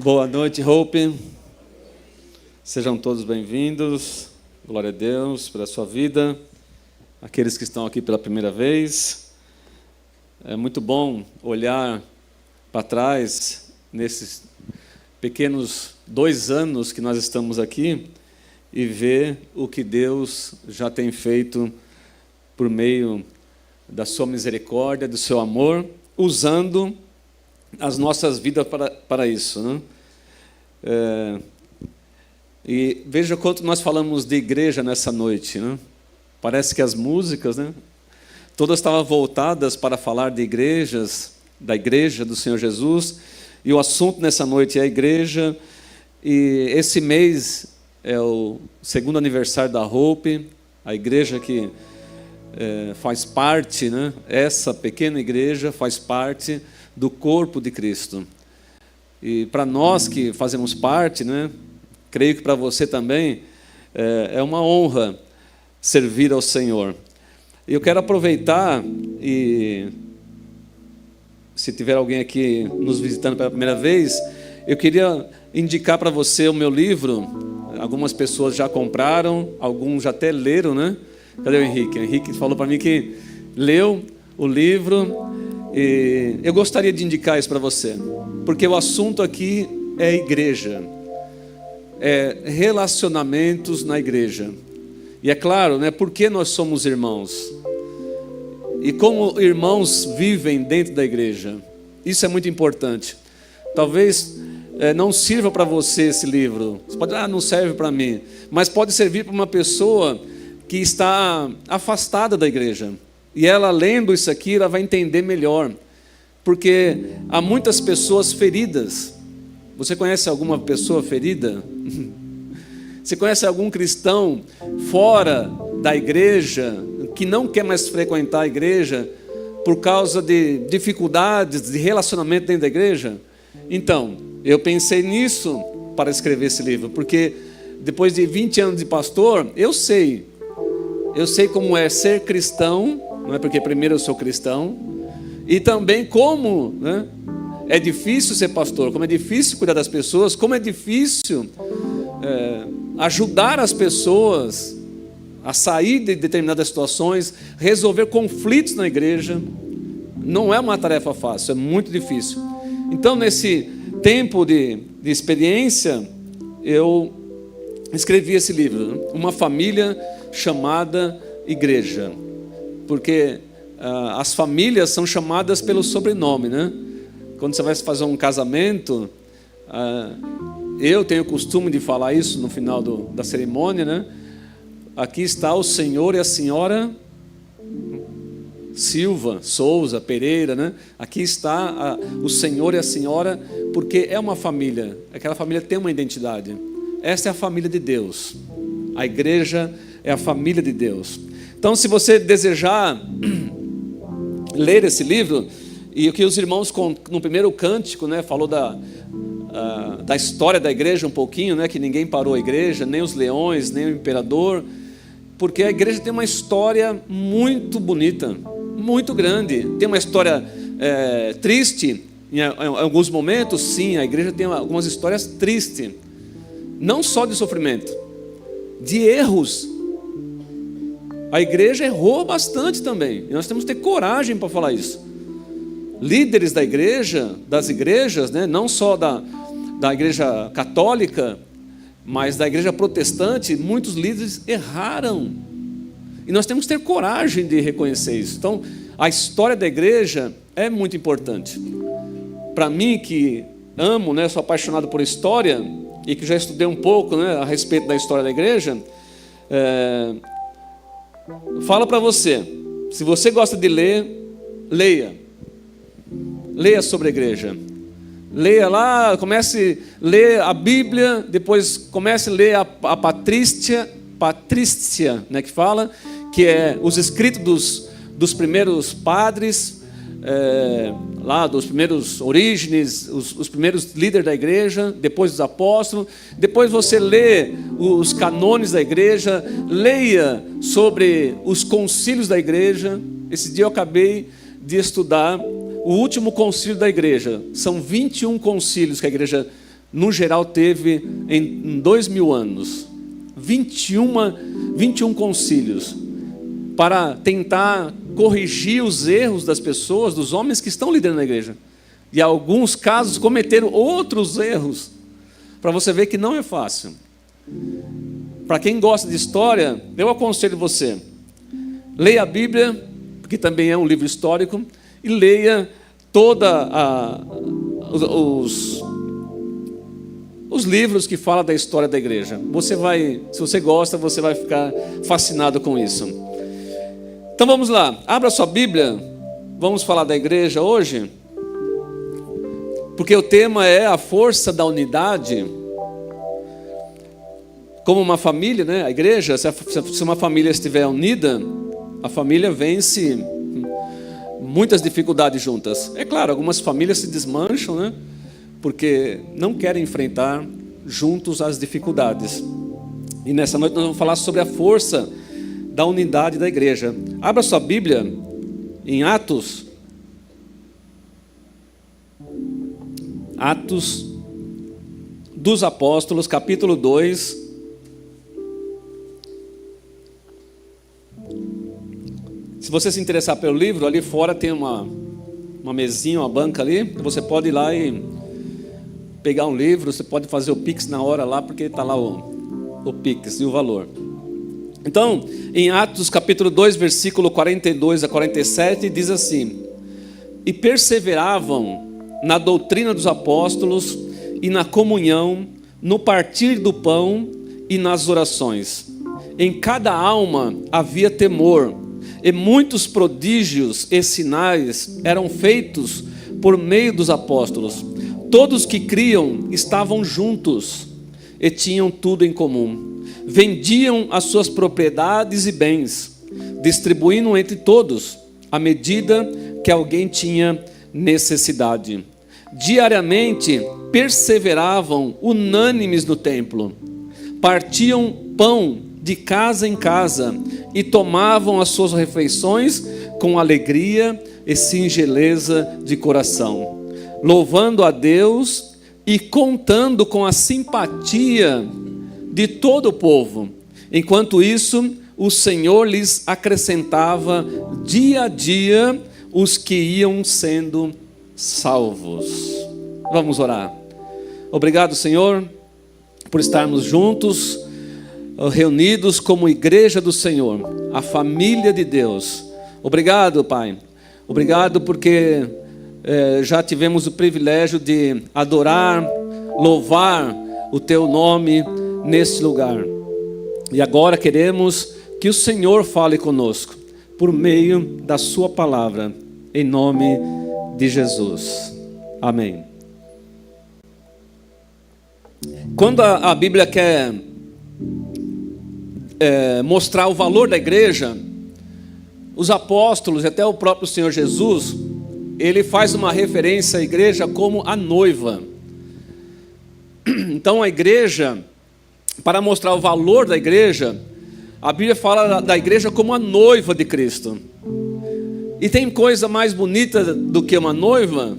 Boa noite, Hope. Sejam todos bem-vindos. Glória a Deus pela sua vida. Aqueles que estão aqui pela primeira vez. É muito bom olhar para trás nesses pequenos 2 anos que nós estamos aqui e ver o que Deus já tem feito por meio da sua misericórdia, do seu amor, usando as nossas vidas para isso, né? E veja quanto nós falamos de igreja nessa noite, né? Parece que as músicas, né, todas estavam voltadas para falar de igrejas, da igreja do Senhor Jesus, e o assunto nessa noite é a igreja, e esse mês é o 2º aniversário da Hope, a igreja que faz parte, né, essa pequena igreja faz parte do corpo de Cristo. E para nós que fazemos parte, né, creio que para você também, é uma honra servir ao Senhor. Eu quero aproveitar e, se tiver alguém aqui nos visitando pela primeira vez, eu queria indicar para você o meu livro. Algumas pessoas já compraram, alguns já até leram, né? Cadê o Henrique? O Henrique falou para mim que leu o livro. E eu gostaria de indicar isso para você, porque o assunto aqui é igreja, é relacionamentos na igreja. E é claro, né, por que nós somos irmãos e como irmãos vivem dentro da igreja. Isso é muito importante. Talvez não sirva para você esse livro. Você pode dizer, não serve para mim, mas pode servir para uma pessoa que está afastada da igreja. E ela, lendo isso aqui, ela vai entender melhor. Porque há muitas pessoas feridas. Você conhece alguma pessoa ferida? Você conhece algum cristão fora da igreja, que não quer mais frequentar a igreja, por causa de dificuldades de relacionamento dentro da igreja? Então, eu pensei nisso para escrever esse livro. Porque depois de 20 anos de pastor, eu sei como é ser cristão. Não é porque primeiro eu sou cristão, e também como, né, é difícil ser pastor, como é difícil cuidar das pessoas, como é difícil ajudar as pessoas a sair de determinadas situações, resolver conflitos na igreja. Não é uma tarefa fácil, é muito difícil. Então, nesse tempo de experiência, eu escrevi esse livro, Uma Família Chamada Igreja. Porque as famílias são chamadas pelo sobrenome, né? Quando você vai fazer um casamento, eu tenho o costume de falar isso no final da cerimônia, né? Aqui está o senhor e a senhora Silva, Souza, Pereira, né? Aqui está o senhor e a senhora, porque é uma família. Aquela família tem uma identidade. Esta é a família de Deus. A igreja é a família de Deus. Então, se você desejar ler esse livro, e o que os irmãos no primeiro cântico, né, falou da história da igreja um pouquinho, né, que ninguém parou a igreja, nem os leões, nem o imperador, porque a igreja tem uma história muito bonita, muito grande. Tem uma história triste, em alguns momentos, sim, a igreja tem algumas histórias tristes, não só de sofrimento, de erros. A igreja errou bastante também. E nós temos que ter coragem para falar isso. Líderes da igreja, das igrejas, né, não só da igreja católica, mas da igreja protestante, muitos líderes erraram. E nós temos que ter coragem de reconhecer isso. Então, a história da igreja é muito importante. Para mim, que amo, né, sou apaixonado por história, e que já estudei um pouco, né, a respeito da história da igreja, fala para você, se você gosta de ler, leia sobre a igreja, leia lá, comece a ler a Bíblia, depois comece a ler a Patrícia, né, que fala, que é os escritos dos primeiros padres, lá dos primeiros Orígenes, os primeiros líderes da igreja, depois dos apóstolos. Depois você lê os canones da igreja, leia sobre os concílios da igreja. Esse dia eu acabei de estudar o último concílio da igreja. São 21 concílios que a igreja no geral, teve em 2000 anos 21 concílios para tentar corrigir os erros das pessoas, dos homens que estão liderando a igreja. E em alguns casos cometeram outros erros, para você ver que não é fácil. Para quem gosta de história, eu aconselho você, leia a Bíblia, porque também é um livro histórico, e leia os livros que falam da história da igreja. Você vai, se você gosta, você vai ficar fascinado com isso. Então vamos lá, abra sua Bíblia, vamos falar da igreja hoje, porque o tema é a força da unidade. Como uma família, né? A igreja, se uma família estiver unida, a família vence muitas dificuldades juntas. É claro, algumas famílias se desmancham, né? Porque não querem enfrentar juntos as dificuldades. E nessa noite nós vamos falar sobre a força da unidade da igreja. Abra sua Bíblia em Atos dos Apóstolos, capítulo 2. Se você se interessar pelo livro, ali fora tem uma mesinha, uma banca ali, você pode ir lá e pegar um livro, você pode fazer o Pix na hora lá, porque está lá o Pix e o valor. Então, em Atos capítulo 2, versículo 42 a 47, diz assim: e perseveravam na doutrina dos apóstolos e na comunhão, no partir do pão e nas orações. Em cada alma havia temor, e muitos prodígios e sinais eram feitos por meio dos apóstolos. Todos que criam estavam juntos e tinham tudo em comum. Vendiam as suas propriedades e bens, distribuindo entre todos, à medida que alguém tinha necessidade. Diariamente perseveravam unânimes no templo, partiam pão de casa em casa e tomavam as suas refeições com alegria e singeleza de coração, louvando a Deus e contando com a simpatia de todo o povo. Enquanto isso, o Senhor lhes acrescentava dia a dia os que iam sendo salvos. Vamos orar. Obrigado, Senhor, por estarmos juntos, reunidos como igreja do Senhor, a família de Deus. Obrigado, Pai. Obrigado porque já tivemos o privilégio de adorar, louvar o Teu nome neste lugar. E agora queremos que o Senhor fale conosco por meio da Sua palavra, em nome de Jesus. Amém. Quando a Bíblia quer mostrar o valor da igreja, os apóstolos, até o próprio Senhor Jesus, ele faz uma referência à igreja como a noiva. Então a igreja, para mostrar o valor da igreja, a Bíblia fala da igreja como a noiva de Cristo. E tem coisa mais bonita do que uma noiva?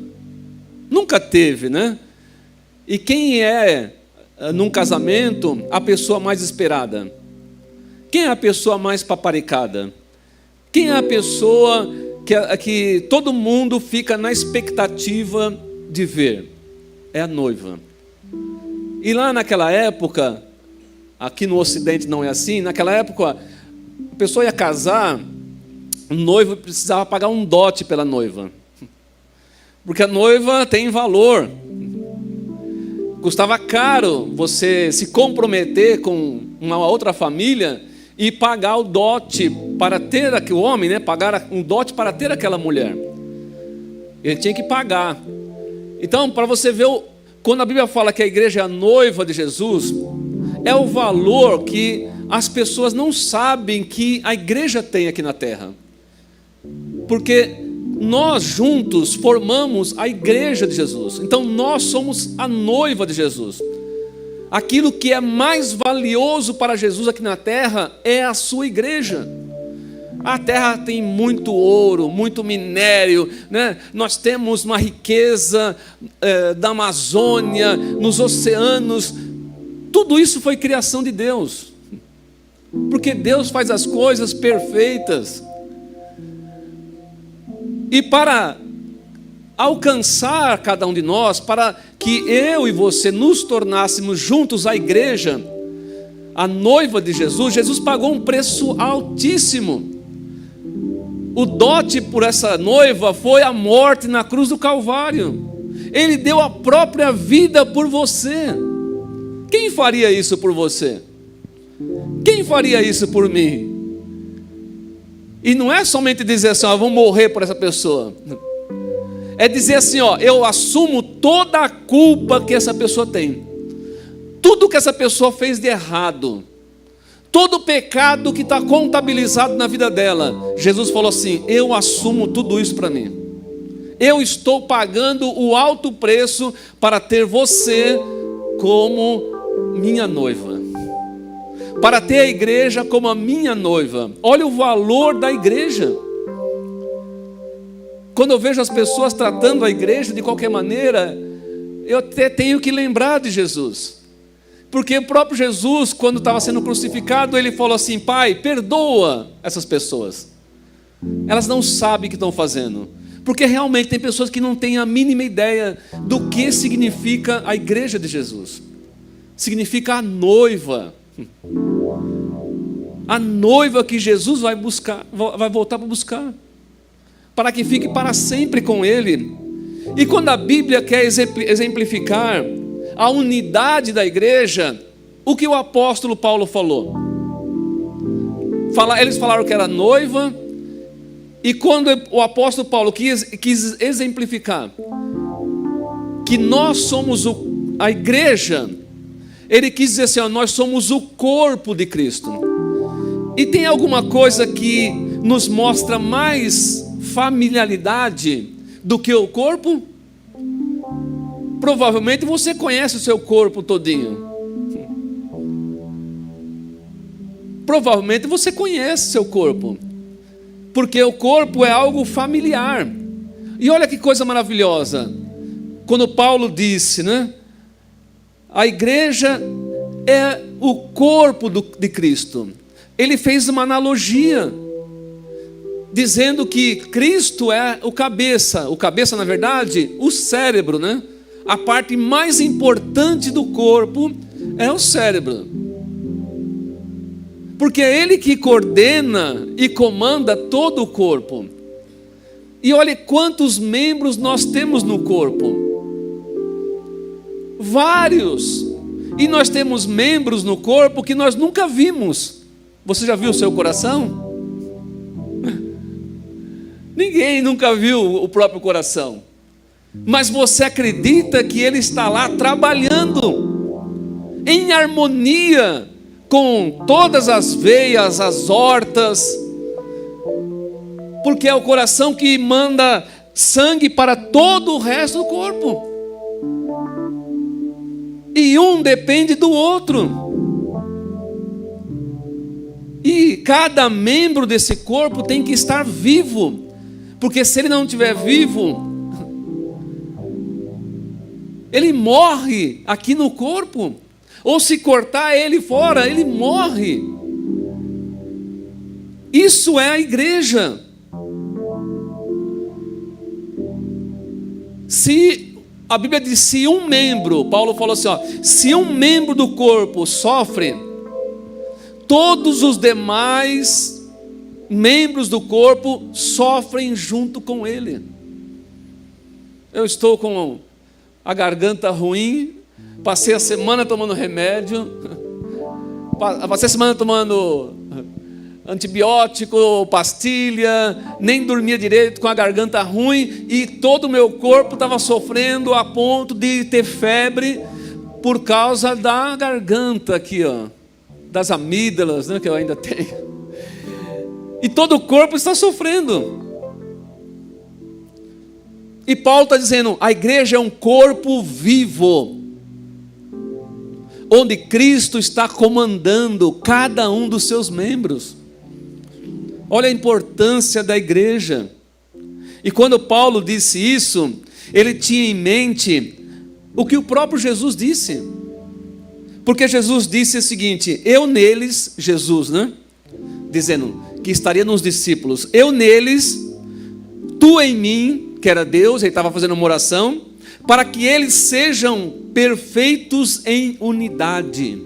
Nunca teve, né? E quem é, num casamento, a pessoa mais esperada? Quem é a pessoa mais paparicada? Quem é a pessoa que todo mundo fica na expectativa de ver? É a noiva. E lá naquela época, aqui no Ocidente não é assim, naquela época a pessoa ia casar, o noivo precisava pagar um dote pela noiva, porque a noiva tem valor. Custava caro você se comprometer com uma outra família e pagar o dote para ter o homem, né? Pagar um dote para ter aquela mulher. Ele tinha que pagar. Então, para você ver, quando a Bíblia fala que a igreja é a noiva de Jesus, é o valor que as pessoas não sabem que a igreja tem aqui na terra. Porque nós juntos formamos a igreja de Jesus. Então nós somos a noiva de Jesus. Aquilo que é mais valioso para Jesus aqui na terra é a sua igreja. A terra tem muito ouro, muito minério, né? Nós temos uma riqueza da Amazônia, nos oceanos. Tudo isso foi criação de Deus, porque Deus faz as coisas perfeitas. E para alcançar cada um de nós, para que eu e você nos tornássemos juntos a igreja, a noiva de Jesus, Jesus pagou um preço altíssimo. O dote por essa noiva foi a morte na cruz do Calvário. Ele deu a própria vida por você. Quem faria isso por você? Quem faria isso por mim? E não é somente dizer assim, ó, vou morrer por essa pessoa. É dizer assim, ó, eu assumo toda a culpa que essa pessoa tem. Tudo que essa pessoa fez de errado. Todo o pecado que está contabilizado na vida dela. Jesus falou assim, eu assumo tudo isso para mim. Eu estou pagando o alto preço para ter você como minha noiva. Para ter a igreja como a minha noiva. Olha o valor da igreja. Quando eu vejo as pessoas tratando a igreja de qualquer maneira, eu até tenho que lembrar de Jesus. Porque o próprio Jesus, quando estava sendo crucificado, ele falou assim, Pai, perdoa essas pessoas. Elas não sabem o que estão fazendo. Porque realmente tem pessoas que não têm a mínima ideia do que significa a igreja de Jesus. Significa a noiva. A noiva que Jesus vai buscar, vai voltar para buscar. Para que fique para sempre com Ele. E quando a Bíblia quer exemplificar a unidade da igreja, o que o apóstolo Paulo falou? Eles falaram que era noiva, e quando o apóstolo Paulo quis exemplificar que nós somos a igreja, ele quis dizer assim, ó, nós somos o corpo de Cristo. E tem alguma coisa que nos mostra mais familiaridade do que o corpo? Provavelmente você conhece o seu corpo todinho. Provavelmente você conhece o seu corpo. Porque o corpo é algo familiar. E olha que coisa maravilhosa. Quando Paulo disse, né? A igreja é o corpo de Cristo. Ele fez uma analogia, dizendo que Cristo é o cabeça. O cabeça, na verdade, o cérebro, né? A parte mais importante do corpo é o cérebro. Porque é ele que coordena e comanda todo o corpo. E olha quantos membros nós temos no corpo. Vários. E nós temos membros no corpo que nós nunca vimos. Você já viu o seu coração? Ninguém nunca viu o próprio coração. Mas você acredita que ele está lá trabalhando em harmonia com todas as veias, as hortas, porque é o coração que manda sangue para todo o resto do corpo. E um depende do outro. E cada membro desse corpo tem que estar vivo, porque se ele não estiver vivo, ele morre aqui no corpo. Ou se cortar ele fora, ele morre. Isso é a igreja. Se a Bíblia diz, se um membro, Paulo falou assim, ó, se um membro do corpo sofre, todos os demais membros do corpo sofrem junto com ele. Eu estou com a garganta ruim, passei a semana tomando remédio, passei a semana tomando antibiótico, pastilha, nem dormia direito, com a garganta ruim, e todo o meu corpo estava sofrendo a ponto de ter febre por causa da garganta aqui, ó, das amígdalas, né, que eu ainda tenho. E todo o corpo está sofrendo. E Paulo está dizendo, a igreja é um corpo vivo, onde Cristo está comandando cada um dos seus membros. Olha a importância da igreja. E quando Paulo disse isso, ele tinha em mente o que o próprio Jesus disse. Porque Jesus disse o seguinte: eu neles, Jesus, né? Dizendo que estaria nos discípulos, eu neles, tu em mim, que era Deus, ele estava fazendo uma oração, para que eles sejam perfeitos em unidade.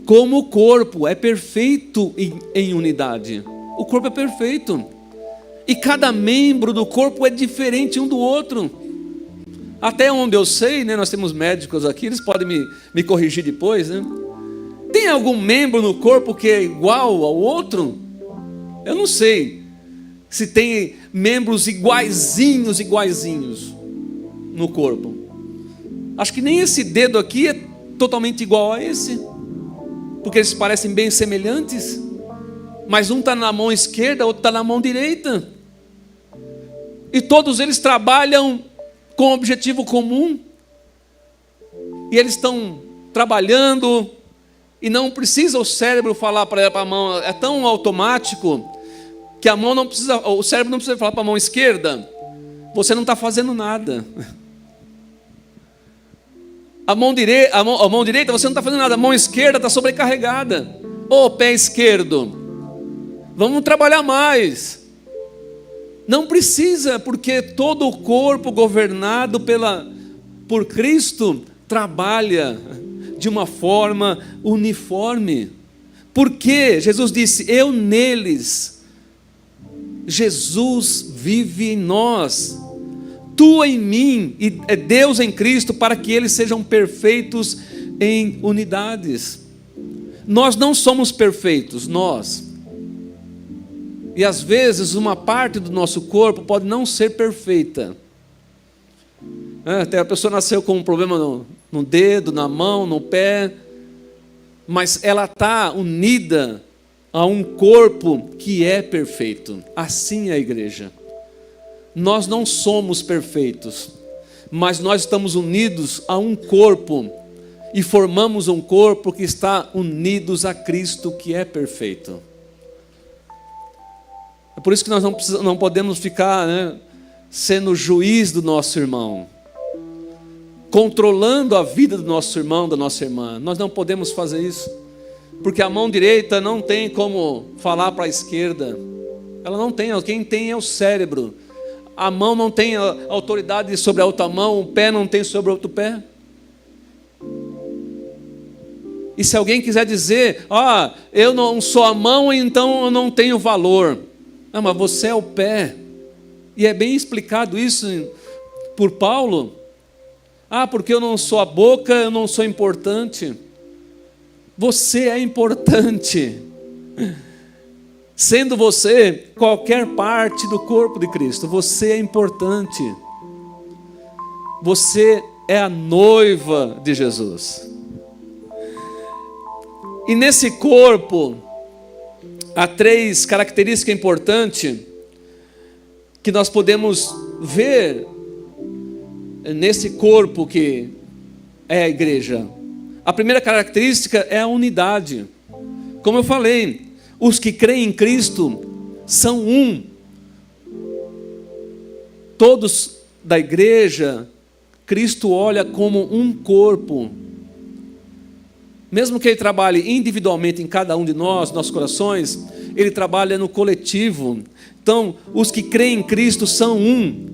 Como o corpo é perfeito em unidade. O corpo é perfeito. E cada membro do corpo é diferente um do outro. Até onde eu sei, né, nós temos médicos aqui, eles podem me corrigir depois, né? Tem algum membro no corpo que é igual ao outro? Eu não sei se tem membros iguaizinhos no corpo. Acho que nem esse dedo aqui é totalmente igual a esse, porque eles parecem bem semelhantes, mas um está na mão esquerda, outro está na mão direita, e todos eles trabalham com um objetivo comum, e eles estão trabalhando, e não precisa o cérebro falar para a mão, é tão automático, que a mão não precisa, o cérebro não precisa falar para a mão esquerda, você não está fazendo nada. A mão direita você não está fazendo nada, a mão esquerda está sobrecarregada. Ô pé esquerdo, vamos trabalhar mais. Não precisa, porque todo o corpo governado por Cristo trabalha de uma forma uniforme. Porque Jesus disse, eu neles, Jesus vive em nós, tu em mim, e é Deus em Cristo, para que eles sejam perfeitos em unidades. Nós não somos perfeitos, e às vezes uma parte do nosso corpo pode não ser perfeita. Até a pessoa nasceu com um problema no dedo, na mão, no pé, mas ela está unida a um corpo que é perfeito. Assim é a igreja. Nós não somos perfeitos, mas nós estamos unidos a um corpo e formamos um corpo que está unidos a Cristo, que é perfeito. É por isso que nós não podemos ficar, sendo juiz do nosso irmão, controlando a vida do nosso irmão, da nossa irmã. Nós não podemos fazer isso, porque a mão direita não tem como falar para a esquerda. Ela não tem, quem tem é o cérebro. A mão não tem autoridade sobre a outra mão, o pé não tem sobre o outro pé. E se alguém quiser dizer, eu não sou a mão, então eu não tenho valor. Não, mas você é o pé. E é bem explicado isso por Paulo. Porque eu não sou a boca, eu não sou importante. Você é importante. Sendo você qualquer parte do corpo de Cristo, você é importante. Você é a noiva de Jesus. E nesse corpo, há 3 características importantes que nós podemos ver nesse corpo que é a igreja. A primeira característica é a unidade. Como eu falei, os que creem em Cristo são um. Todos da igreja, Cristo olha como um corpo. Mesmo que Ele trabalhe individualmente em cada um de nós, nossos corações, Ele trabalha no coletivo. Então, os que creem em Cristo são um,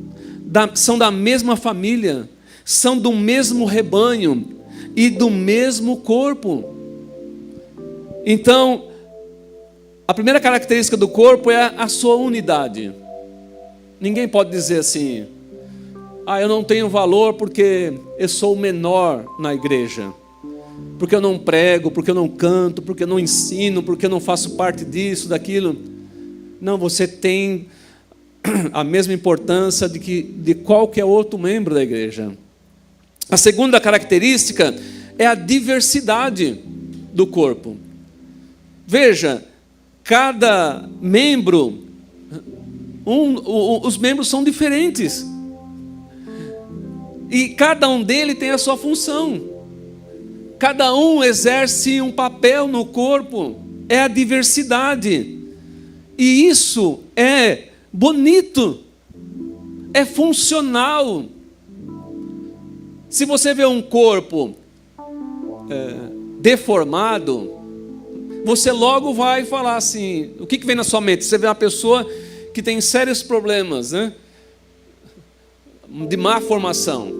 são da mesma família, são do mesmo rebanho e do mesmo corpo. Então, a primeira característica do corpo é a sua unidade. Ninguém pode dizer assim, eu não tenho valor porque eu sou o menor na igreja, porque eu não prego, porque eu não canto, porque eu não ensino, porque eu não faço parte disso, daquilo. Não, você tem a mesma importância de qualquer outro membro da igreja. A segunda característica é a diversidade do corpo. Veja, cada membro, os membros são diferentes. E cada um deles tem a sua função. Cada um exerce um papel no corpo. É a diversidade. E isso é bonito, é funcional. Se você vê um corpo deformado, você logo vai falar assim, o que vem na sua mente? Você vê uma pessoa que tem sérios problemas, né? De má formação.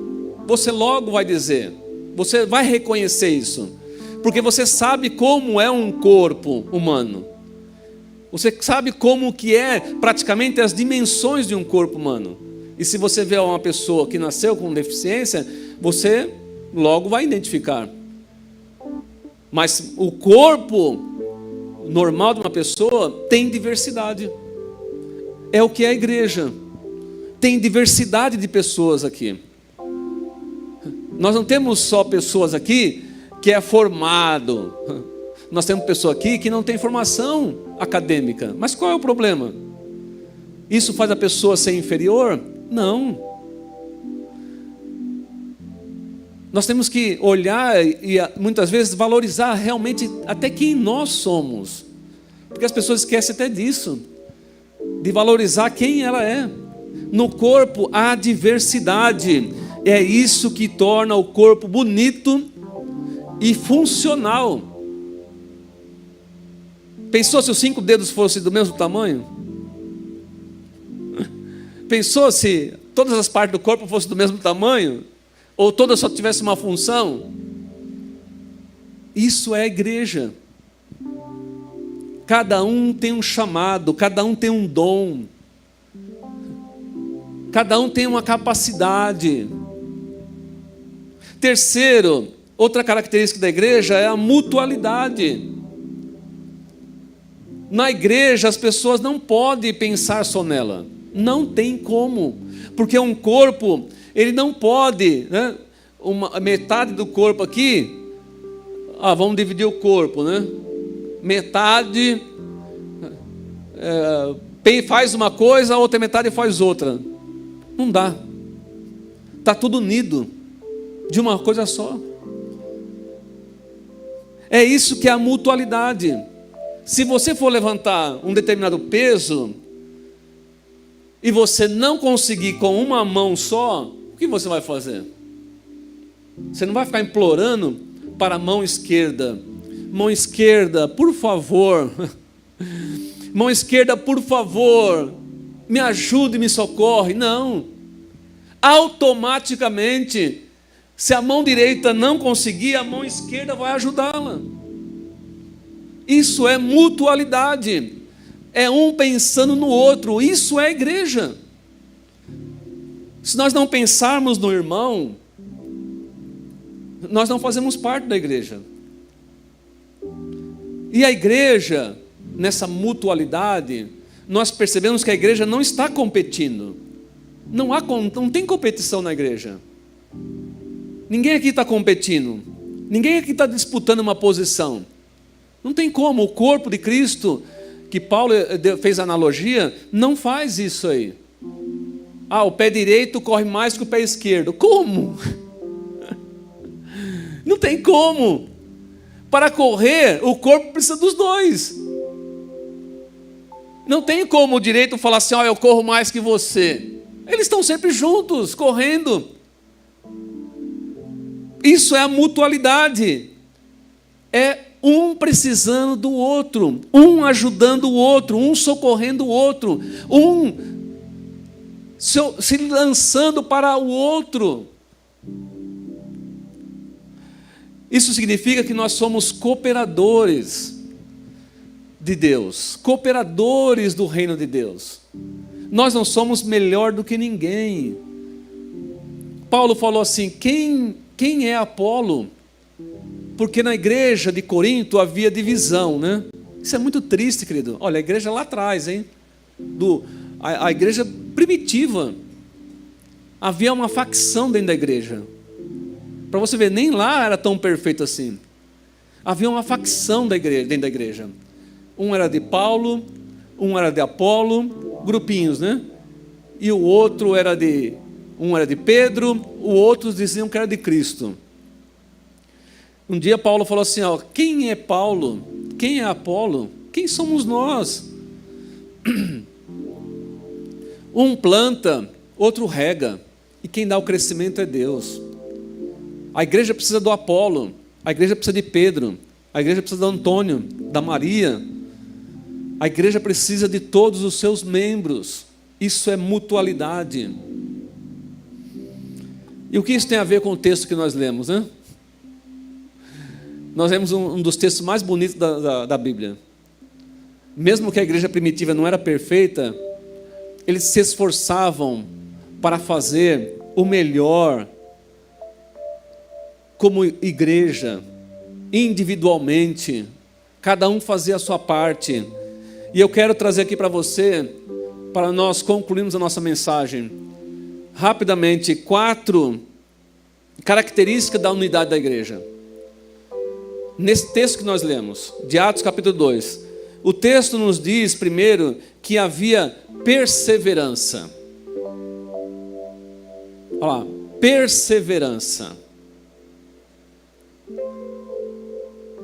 Você logo vai dizer, você vai reconhecer isso, porque você sabe como é um corpo humano. Você sabe como que é praticamente as dimensões de um corpo humano. E se você vê uma pessoa que nasceu com deficiência, você logo vai identificar. Mas o corpo normal de uma pessoa tem diversidade. É o que é a igreja. Tem diversidade de pessoas aqui. Nós não temos só pessoas aqui que é formado. Nós temos pessoas aqui que não tem formação acadêmica. Mas qual é o problema? Isso faz a pessoa ser inferior? Não. Nós temos que olhar e muitas vezes valorizar realmente até quem nós somos. Porque as pessoas esquecem até disso. De valorizar quem ela é. No corpo há diversidade. É isso que torna o corpo bonito e funcional. Pensou se os 5 dedos fossem do mesmo tamanho? Pensou se todas as partes do corpo fossem do mesmo tamanho? Ou todas só tivessem uma função? Isso é a igreja. Cada um tem um chamado, cada um tem um dom. Cada um tem uma capacidade. Terceiro, outra característica da igreja é a mutualidade. Na igreja as pessoas não podem pensar só nela. Não tem como. Porque um corpo, ele não pode, né? Metade do corpo aqui, vamos dividir o corpo, né? Metade faz uma coisa, a outra metade faz outra. Não dá. Está tudo unido de uma coisa só. É isso que é a mutualidade. Se você for levantar um determinado peso e você não conseguir com uma mão só, o que você vai fazer? Você não vai ficar implorando para a mão esquerda. Mão esquerda, por favor. Mão esquerda, por favor, me ajude e me socorre. Não. Automaticamente, se a mão direita não conseguir, a mão esquerda vai ajudá-la. Isso é mutualidade. É um pensando no outro. Isso é igreja. Se nós não pensarmos no irmão, nós não fazemos parte da igreja. E a igreja, nessa mutualidade, nós percebemos que a igreja não está competindo. Não tem competição na igreja. Ninguém aqui está competindo. Ninguém aqui está disputando uma posição. Não tem como. O corpo de Cristo, que Paulo fez analogia, não faz isso aí. O pé direito corre mais que o pé esquerdo. Como? Não tem como. Para correr, o corpo precisa dos dois. Não tem como o direito falar assim, eu corro mais que você. Eles estão sempre juntos, correndo. Isso é a mutualidade. É um precisando do outro, um ajudando o outro, um socorrendo o outro, um se lançando para o outro. Isso significa que nós somos cooperadores de Deus, cooperadores do reino de Deus. Nós não somos melhor do que ninguém. Paulo falou assim, quem é Apolo? Porque na igreja de Corinto havia divisão, né? Isso é muito triste, querido. Olha, a igreja lá atrás, hein? A igreja primitiva. Havia uma facção dentro da igreja. Para você ver, nem lá era tão perfeito assim. Havia uma facção dentro da igreja. Um era de Paulo, um era de Apolo, grupinhos, né? E o outro era um era de Pedro, os outros diziam que era de Cristo. Um dia Paulo falou assim, quem é Paulo? Quem é Apolo? Quem somos nós? Um planta, outro rega, e quem dá o crescimento é Deus. A igreja precisa do Apolo, a igreja precisa de Pedro, a igreja precisa do Antônio, da Maria. A igreja precisa de todos os seus membros. Isso é mutualidade. E o que isso tem a ver com o texto que nós lemos, né? Nós lemos um dos textos mais bonitos da Bíblia. Mesmo que a igreja primitiva não era perfeita, eles se esforçavam para fazer o melhor como igreja, individualmente. Cada um fazia a sua parte. E eu quero trazer aqui para você, para nós concluirmos a nossa mensagem, rapidamente, 4 características da unidade da igreja. Nesse texto que nós lemos, de Atos capítulo 2, o texto nos diz, primeiro, que havia perseverança. Olha lá, perseverança.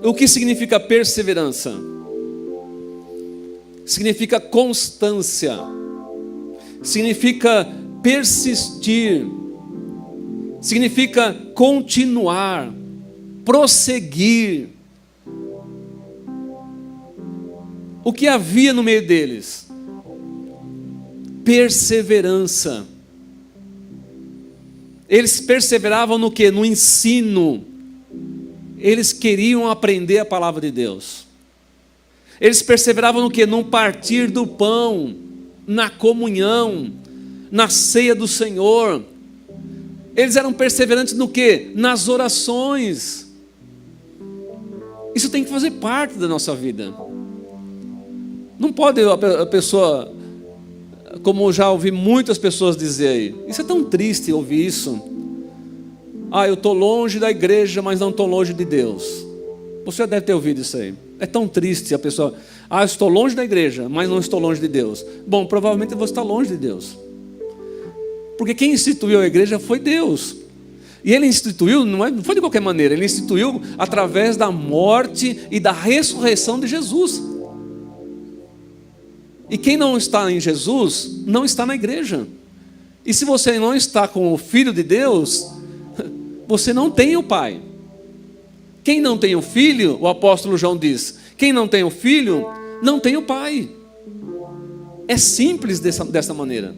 O que significa perseverança? Significa constância, significa persistir, significa continuar, prosseguir. O que havia no meio deles? Perseverança. Eles perseveravam no quê? No ensino. Eles queriam aprender a palavra de Deus. Eles perseveravam no quê? No partir do pão, na comunhão, na ceia do Senhor. Eles eram perseverantes no quê? Nas orações. Isso tem que fazer parte da nossa vida. Não pode a pessoa, como eu já ouvi muitas pessoas dizer aí, isso é tão triste ouvir isso. Eu estou longe da igreja, mas não estou longe de Deus. Você já deve ter ouvido isso aí. É tão triste a pessoa, eu estou longe da igreja, mas não estou longe de Deus. Bom, provavelmente você está longe de Deus. Porque quem instituiu a igreja foi Deus. E Ele instituiu, não foi de qualquer maneira, Ele instituiu através da morte e da ressurreição de Jesus. E quem não está em Jesus, não está na igreja. E se você não está com o Filho de Deus, você não tem o Pai. Quem não tem o Filho, o apóstolo João diz, quem não tem o Filho, não tem o Pai. É simples dessa maneira.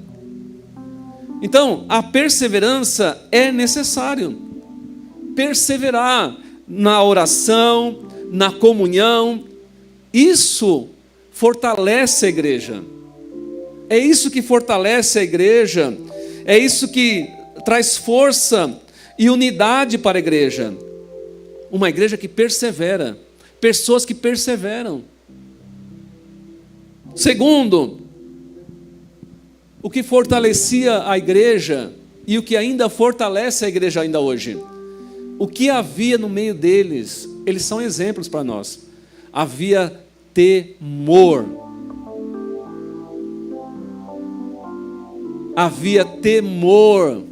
Então, a perseverança é necessário. Perseverar na oração, na comunhão, isso fortalece a igreja. É isso que fortalece a igreja. É isso que traz força e unidade para a igreja. Uma igreja que persevera. Pessoas que perseveram. Segundo, o que fortalecia a igreja e o que ainda fortalece a igreja ainda hoje. O que havia no meio deles, eles são exemplos para nós. Havia temor. Havia temor.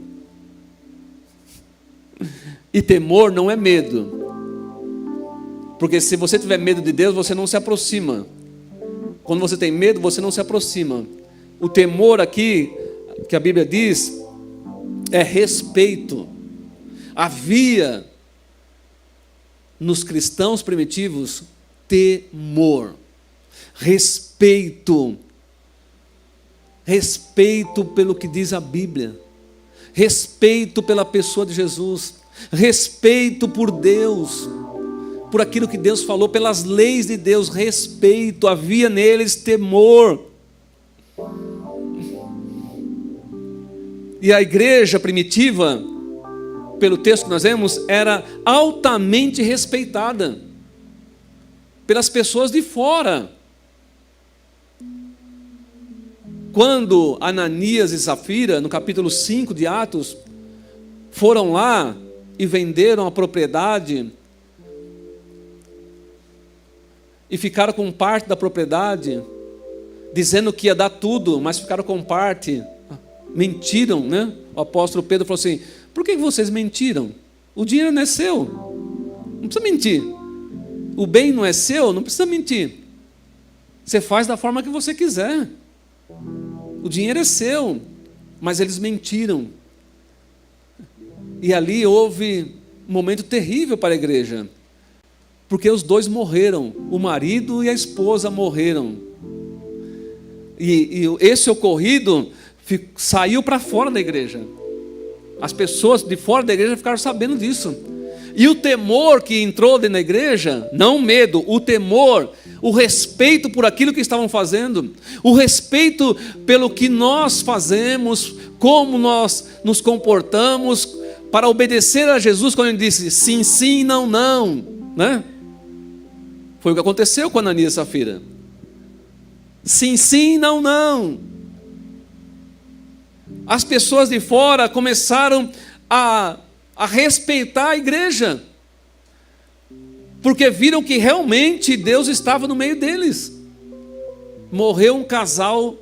E temor não é medo. Porque se você tiver medo de Deus, você não se aproxima. Quando você tem medo, você não se aproxima. O temor aqui, que a Bíblia diz, é respeito. Havia nos cristãos primitivos temor, respeito. Respeito pelo que diz a Bíblia. Respeito pela pessoa de Jesus. Respeito por Deus. Por aquilo que Deus falou, pelas leis de Deus, respeito, havia neles temor. E a igreja primitiva, pelo texto que nós vemos, era altamente respeitada pelas pessoas de fora. Quando Ananias e Safira, no capítulo 5 de Atos, foram lá e venderam a propriedade e ficaram com parte da propriedade, dizendo que ia dar tudo, mas ficaram com parte, mentiram, né? O apóstolo Pedro falou assim: por que vocês mentiram? O dinheiro não é seu, não precisa mentir. O bem não é seu, não precisa mentir. Você faz da forma que você quiser. O dinheiro é seu, mas eles mentiram. E ali houve um momento terrível para a igreja, porque os dois morreram, o marido e a esposa morreram. E esse ocorrido saiu para fora da igreja. As pessoas de fora da igreja ficaram sabendo disso. E o temor que entrou dentro da igreja, não o medo, o temor, o respeito por aquilo que estavam fazendo, o respeito pelo que nós fazemos, como nós nos comportamos para obedecer a Jesus, quando ele disse sim, sim, não, não, né? Foi o que aconteceu com Ananias e Safira. Sim, sim, não, não. As pessoas de fora começaram a respeitar a igreja, porque viram que realmente Deus estava no meio deles. Morreu um casal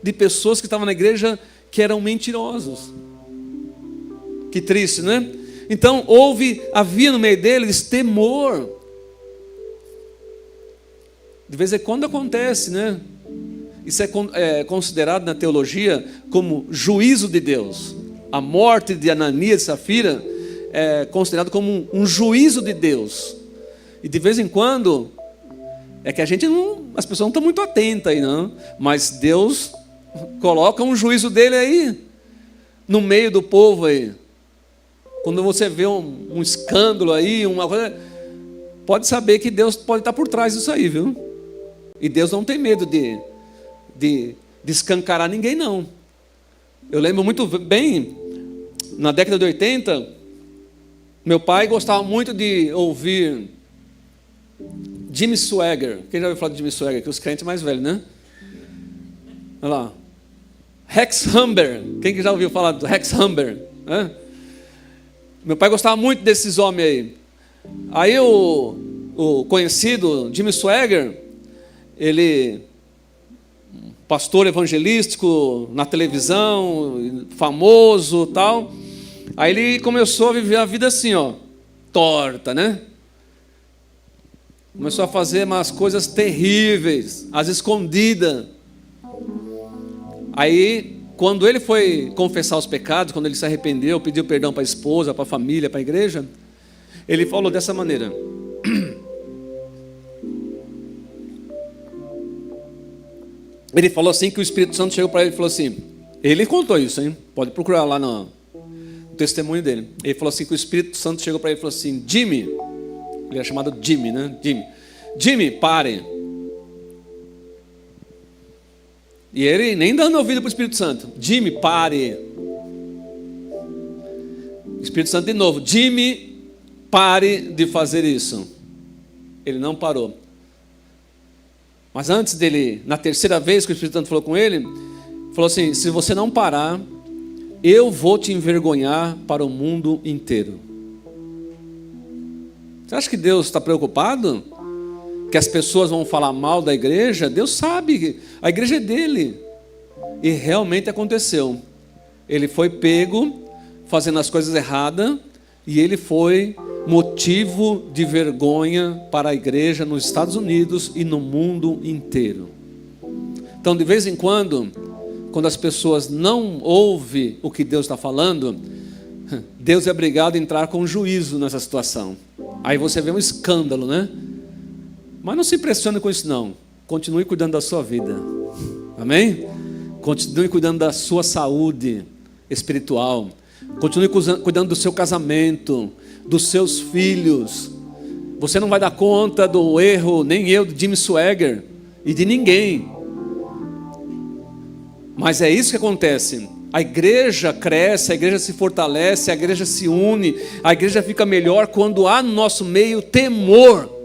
de pessoas que estavam na igreja que eram mentirosos. Que triste, né? Então havia no meio deles temor. De vez em quando acontece, né? Isso é considerado na teologia como juízo de Deus. A morte de Ananias e Safira é considerado como um juízo de Deus. E de vez em quando, é que as pessoas não estão muito atentas aí, não. Mas Deus coloca um juízo dele aí, no meio do povo aí. Quando você vê um escândalo aí, uma coisa, pode saber que Deus pode estar por trás disso aí, viu? E Deus não tem medo de escancarar ninguém, não. Eu lembro muito bem, na década de 80, meu pai gostava muito de ouvir Jimmy Swaggart. Quem já ouviu falar de Jimmy Swaggart? Que os crentes mais velhos, né? Olha lá. Rex Humber. Quem que já ouviu falar do Rex Humber? Meu pai gostava muito desses homens aí. Aí o conhecido Jimmy Swaggart, ele, pastor evangelístico na televisão, famoso e tal. Aí ele começou a viver a vida assim, ó, torta, né? Começou a fazer umas coisas terríveis, às escondidas. Aí, quando ele foi confessar os pecados, quando ele se arrependeu, pediu perdão para a esposa, para a família, para a igreja, ele falou dessa maneira. Ele falou assim que o Espírito Santo chegou para ele e falou assim, ele contou isso, hein? Pode procurar lá no testemunho dele. Ele falou assim que o Espírito Santo chegou para ele e falou assim, Jimmy, ele era chamado Jimmy, né? Jimmy, pare. E ele nem dando ouvido para o Espírito Santo. Jimmy, pare. Espírito Santo de novo. Jimmy, pare de fazer isso. Ele não parou. Mas antes dele, na terceira vez que o Espírito Santo falou com ele, falou assim, se você não parar, eu vou te envergonhar para o mundo inteiro. Você acha que Deus está preocupado? Que as pessoas vão falar mal da igreja? Deus sabe que a igreja é dele. E realmente aconteceu. Ele foi pego fazendo as coisas erradas e ele foi motivo de vergonha para a igreja nos Estados Unidos e no mundo inteiro. Então, de vez em quando as pessoas não ouvem o que Deus está falando, Deus é obrigado a entrar com juízo nessa situação. Aí você vê um escândalo, né? Mas não se impressione com isso não. Continue cuidando da sua vida. Amém? Continue cuidando da sua saúde espiritual. Continue cuidando do seu casamento, dos seus filhos. Você não vai dar conta do erro, nem eu, de Jimmy Swaggart e de ninguém. Mas é isso que acontece. A igreja cresce, a igreja se fortalece, a igreja se une, a igreja fica melhor quando há no nosso meio temor.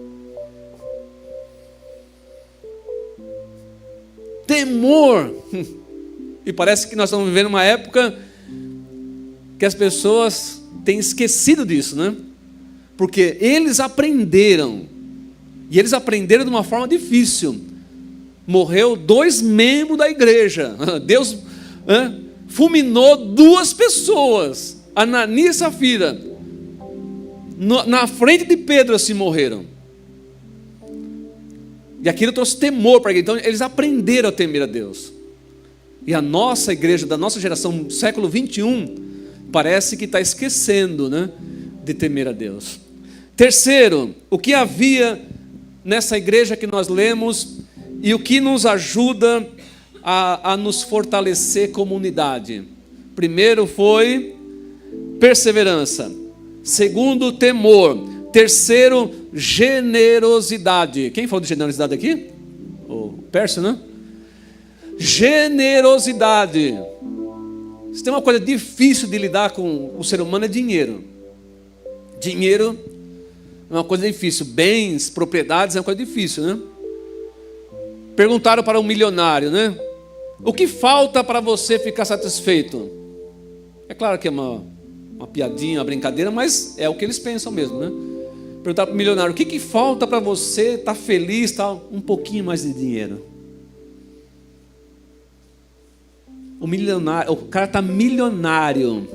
Temor. E parece que nós estamos vivendo uma época que as pessoas têm esquecido disso, né? Porque eles aprenderam, e eles aprenderam de uma forma difícil. Morreu 2 membros da igreja. Deus fulminou 2 pessoas, Ananias e Safira, na frente de Pedro assim morreram. E aquilo trouxe temor para eles. Então eles aprenderam a temer a Deus. E a nossa igreja, da nossa geração, século 21, parece que está esquecendo, né, de temer a Deus. Terceiro, o que havia nessa igreja que nós lemos e o que nos ajuda a nos fortalecer como unidade? Primeiro foi perseverança. Segundo, temor. Terceiro, generosidade. Quem falou de generosidade aqui? O Pércio, né? Generosidade. Se tem uma coisa difícil de lidar com o ser humano, é dinheiro. Dinheiro é uma coisa difícil. Bens, propriedades é uma coisa difícil, né? Perguntaram para um milionário, né? O que falta para você ficar satisfeito? É claro que é uma piadinha, uma brincadeira, mas é o que eles pensam mesmo, né? Perguntaram para o milionário, o que falta para você estar feliz, tal? Um pouquinho mais de dinheiro. O cara está milionário.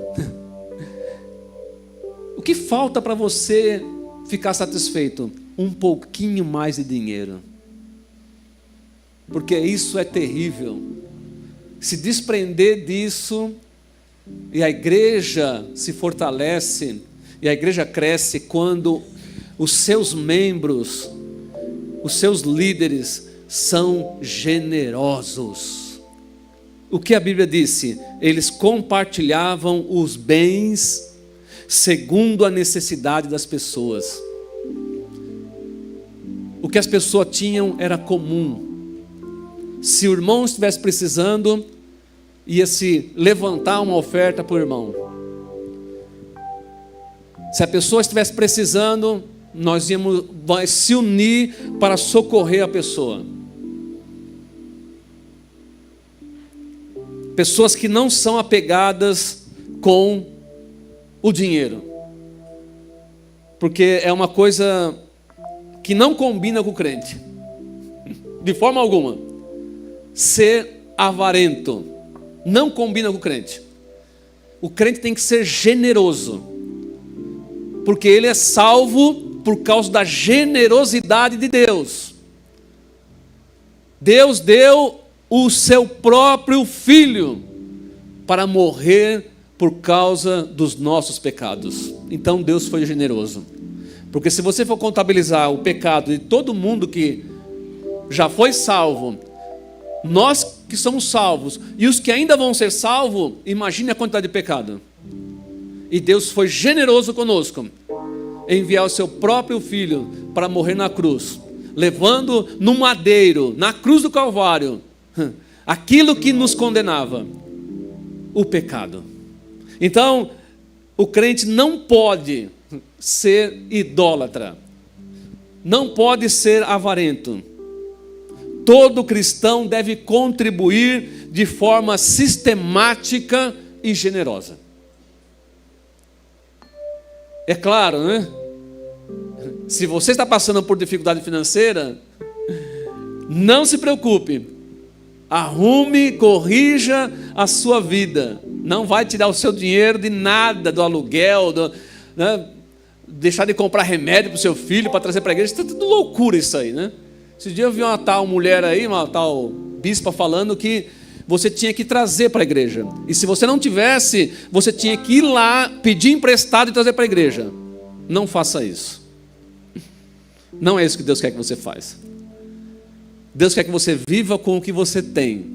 O que falta para você ficar satisfeito? Um pouquinho mais de dinheiro. Porque isso é terrível. Se desprender disso, e a igreja se fortalece, e a igreja cresce quando os seus membros, os seus líderes são generosos. O que a Bíblia disse? Eles compartilhavam os bens segundo a necessidade das pessoas. O que as pessoas tinham era comum. Se o irmão estivesse precisando, ia se levantar uma oferta para o irmão. Se a pessoa estivesse precisando, nós íamos se unir para socorrer a pessoa. Pessoas que não são apegadas com o dinheiro, porque é uma coisa que não combina com o crente, de forma alguma. Ser avarento não combina com o crente. O crente tem que ser generoso, porque ele é salvo por causa da generosidade de Deus. Deus deu o seu próprio Filho para morrer por causa dos nossos pecados. Então Deus foi generoso. Porque se você for contabilizar o pecado de todo mundo que já foi salvo, nós que somos salvos e os que ainda vão ser salvos, imagine a quantidade de pecado. E Deus foi generoso conosco, enviar o seu próprio Filho para morrer na cruz, levando no madeiro, na cruz do Calvário, aquilo que nos condenava, o pecado. Então, o crente não pode ser idólatra, não pode ser avarento. Todo cristão deve contribuir de forma sistemática e generosa. É claro, né? Se você está passando por dificuldade financeira, não se preocupe. Arrume, corrija a sua vida. Não vai tirar o seu dinheiro de nada, do aluguel, né? Deixar de comprar remédio para o seu filho, para trazer para a igreja. Isso é tudo loucura isso aí, né? Esse dia eu vi uma tal mulher aí, uma tal bispa falando que você tinha que trazer para a igreja. E se você não tivesse, você tinha que ir lá, pedir emprestado e trazer para a igreja. Não faça isso. Não é isso que Deus quer que você faça. Deus quer que você viva com o que você tem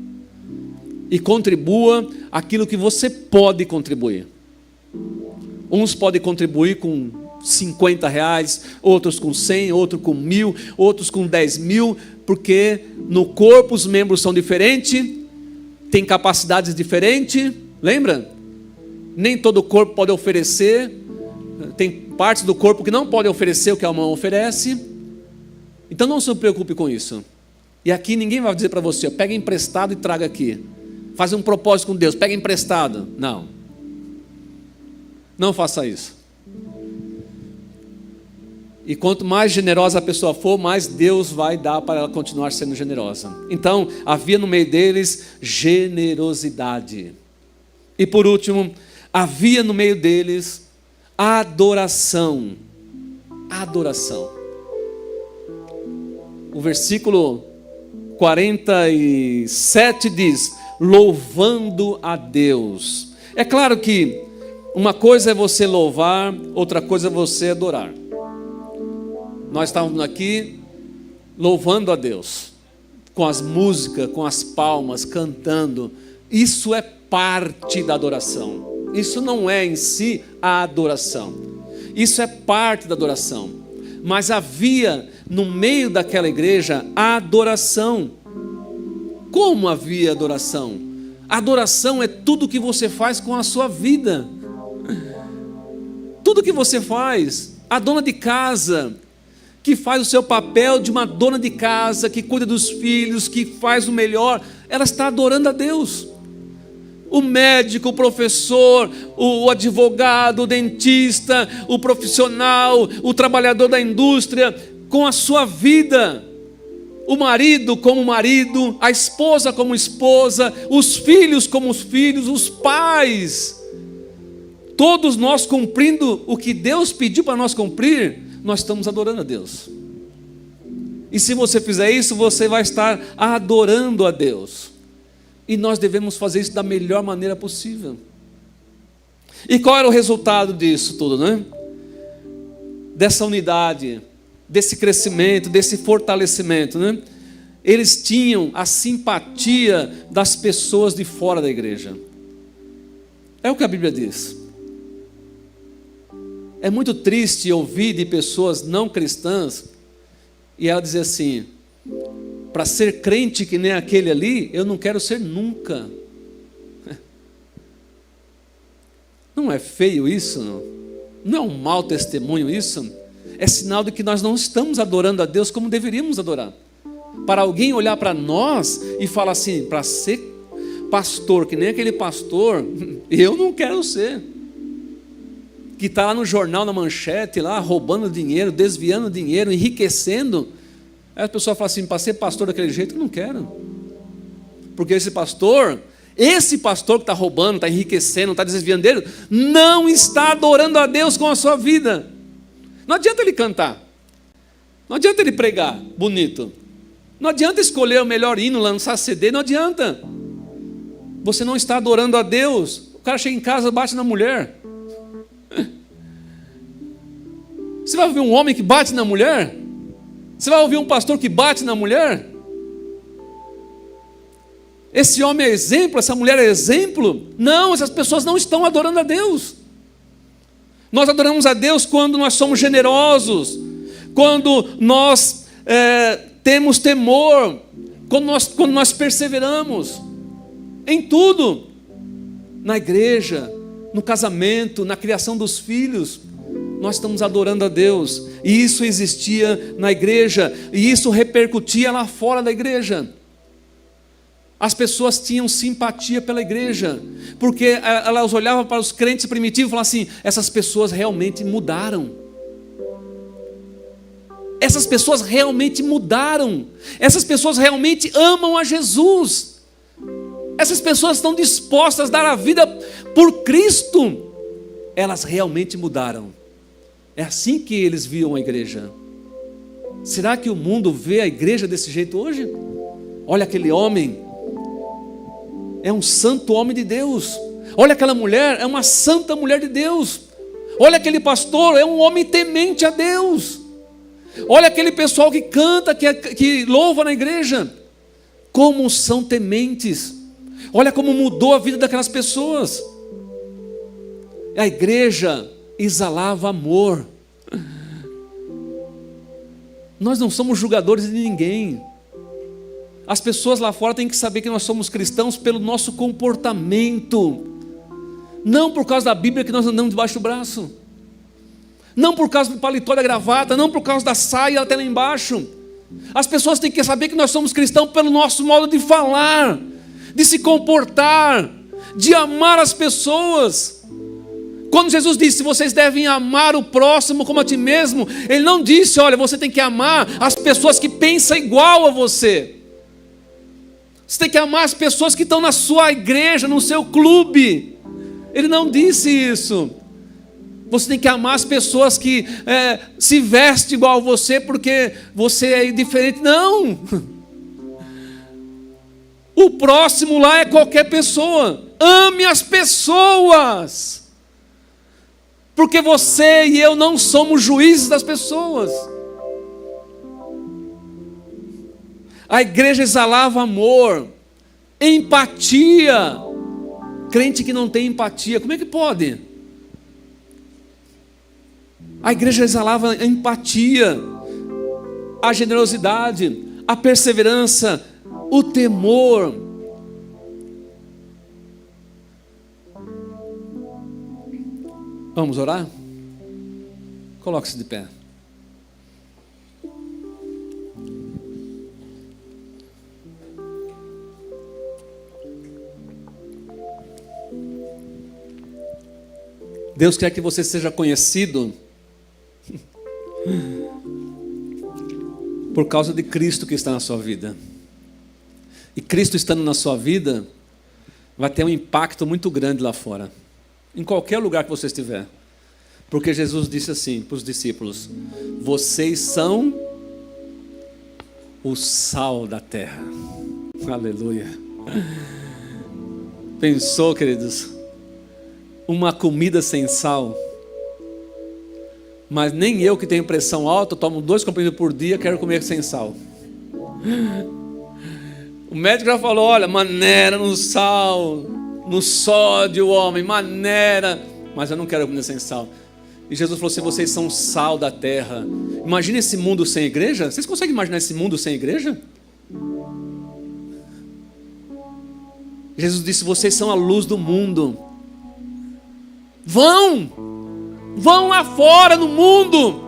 e contribua aquilo que você pode contribuir. Uns podem contribuir com R$50, outros com 100, outros com 1.000, outros com 10.000, porque no corpo os membros são diferentes, tem capacidades diferentes, lembra? Nem todo o corpo pode oferecer, tem partes do corpo que não podem oferecer o que a mão oferece. Então não se preocupe com isso. E aqui ninguém vai dizer para você, pega emprestado e traga aqui. Faz um propósito com Deus, pega emprestado. Não. Não faça isso. E quanto mais generosa a pessoa for, mais Deus vai dar para ela continuar sendo generosa. Então, havia no meio deles generosidade. E por último, havia no meio deles adoração. Adoração. O versículo 47 diz: louvando a Deus. É claro que uma coisa é você louvar, outra coisa é você adorar. Nós estávamos aqui louvando a Deus, com as músicas, com as palmas, cantando. Isso é parte da adoração. Isso não é em si a adoração. Isso é parte da adoração. Mas havia no meio daquela igreja a adoração. Como havia adoração? Adoração é tudo que você faz com a sua vida. Tudo que você faz. A dona de casa, que faz o seu papel de uma dona de casa, que cuida dos filhos, que faz o melhor, ela está adorando a Deus. O médico, o professor, o advogado, o dentista, o profissional, o trabalhador da indústria, com a sua vida. O marido como marido, a esposa como esposa, os filhos como os filhos, os pais. Todos nós cumprindo o que Deus pediu para nós cumprir, nós estamos adorando a Deus. E se você fizer isso, você vai estar adorando a Deus. E nós devemos fazer isso da melhor maneira possível. E qual era o resultado disso tudo, né? Dessa unidade, desse crescimento, desse fortalecimento, né? Eles tinham a simpatia das pessoas de fora da igreja. É o que a Bíblia diz. É muito triste ouvir de pessoas não cristãs e ela dizer assim: para ser crente que nem aquele ali, eu não quero ser nunca. Não é feio isso? Não? Não é um mau testemunho isso? É sinal de que nós não estamos adorando a Deus como deveríamos adorar. Para alguém olhar para nós e falar assim: para ser pastor que nem aquele pastor, eu não quero ser. Que está lá no jornal, na manchete, lá roubando dinheiro, desviando dinheiro, enriquecendo. Aí a pessoa fala assim: para ser pastor daquele jeito, eu não quero. Porque esse pastor que está roubando, está enriquecendo, está desviando dele, não está adorando a Deus com a sua vida. Não adianta ele cantar, não adianta ele pregar bonito, não adianta escolher o melhor hino, lançar CD, não adianta. Você não está adorando a Deus. O cara chega em casa, bate na mulher. Você vai ouvir um homem que bate na mulher? Você vai ouvir um pastor que bate na mulher? Esse homem é exemplo, essa mulher é exemplo? Não, essas pessoas não estão adorando a Deus. Nós adoramos a Deus quando nós somos generosos, quando nós temos temor, quando nós perseveramos em tudo, na igreja, no casamento, na criação dos filhos. Nós estamos adorando a Deus, e isso existia na igreja, e isso repercutia lá fora da igreja. As pessoas tinham simpatia pela igreja, porque elas olhavam para os crentes primitivos e falavam assim: essas pessoas realmente mudaram. Essas pessoas realmente mudaram. Essas pessoas realmente amam a Jesus. Essas pessoas estão dispostas a dar a vida por Cristo. Elas realmente mudaram. É assim que eles viam a igreja. Será que o mundo vê a igreja desse jeito hoje? Olha aquele homem, é um santo homem de Deus. Olha aquela mulher, é uma santa mulher de Deus. Olha aquele pastor, é um homem temente a Deus. Olha aquele pessoal que canta, que louva na igreja. Como são tementes. Olha como mudou a vida daquelas pessoas. A igreja exalava amor. Nós não somos julgadores de ninguém. As pessoas lá fora têm que saber que nós somos cristãos pelo nosso comportamento, não por causa da Bíblia que nós andamos debaixo do braço, não por causa do paletó da gravata, não por causa da saia até lá embaixo. As pessoas têm que saber que nós somos cristãos pelo nosso modo de falar, de se comportar, de amar as pessoas. Quando Jesus disse: vocês devem amar o próximo como a ti mesmo, Ele não disse: olha, você tem que amar as pessoas que pensam igual a você. Você tem que amar as pessoas que estão na sua igreja, no seu clube. Ele não disse isso. Você tem que amar as pessoas que se vestem igual a você porque você é diferente. Não. O próximo lá é qualquer pessoa. Ame as pessoas. Porque você e eu não somos juízes das pessoas. A igreja exalava amor, empatia. Crente que não tem empatia, como é que pode? A igreja exalava a empatia, a generosidade, a perseverança, o temor. Vamos orar? Coloque-se de pé. Deus quer que você seja conhecido por causa de Cristo que está na sua vida. E Cristo estando na sua vida vai ter um impacto muito grande lá fora, em qualquer lugar que você estiver. Porque Jesus disse assim para os discípulos: vocês são o sal da terra. Aleluia. Pensou, queridos? Uma comida sem sal. Mas nem eu, que tenho pressão alta, tomo 2 comprimidos por dia, quero comer sem sal. O médico já falou: olha, maneira no sal, no sódio, homem, maneira. Mas eu não quero comer sem sal. E Jesus falou assim: vocês são sal da terra. Imagina esse mundo sem igreja. Vocês conseguem imaginar esse mundo sem igreja? Jesus disse: vocês são a luz do mundo. Vão lá fora no mundo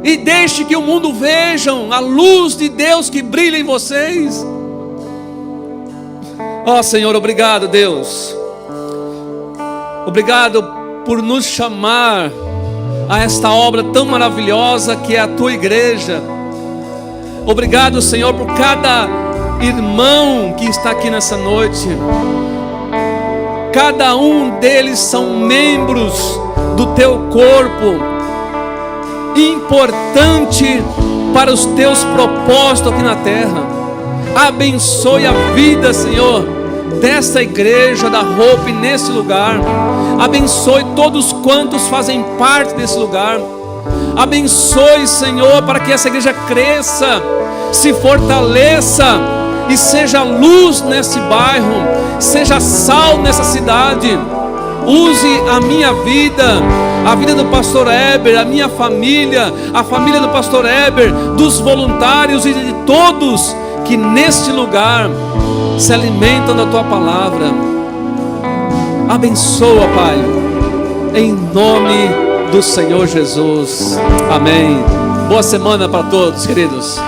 e deixe que o mundo vejam a luz de Deus que brilha em vocês. Ó Senhor, obrigado, Deus. Obrigado por nos chamar a esta obra tão maravilhosa que é a tua igreja. Obrigado, Senhor, por cada irmão que está aqui nessa noite. Cada um deles são membros do teu corpo, importante para os teus propósitos aqui na terra. Abençoe a vida, Senhor, desta igreja da Hope nesse lugar. Abençoe todos quantos fazem parte desse lugar. Abençoe, Senhor, para que essa igreja cresça, se fortaleça e seja luz nesse bairro, seja sal nessa cidade. Use a minha vida, a vida do pastor Heber, a minha família, a família do pastor Heber, dos voluntários e de todos que neste lugar se alimentam da tua palavra. Abençoa, Pai, em nome do Senhor Jesus. Amém. Boa semana para todos, queridos.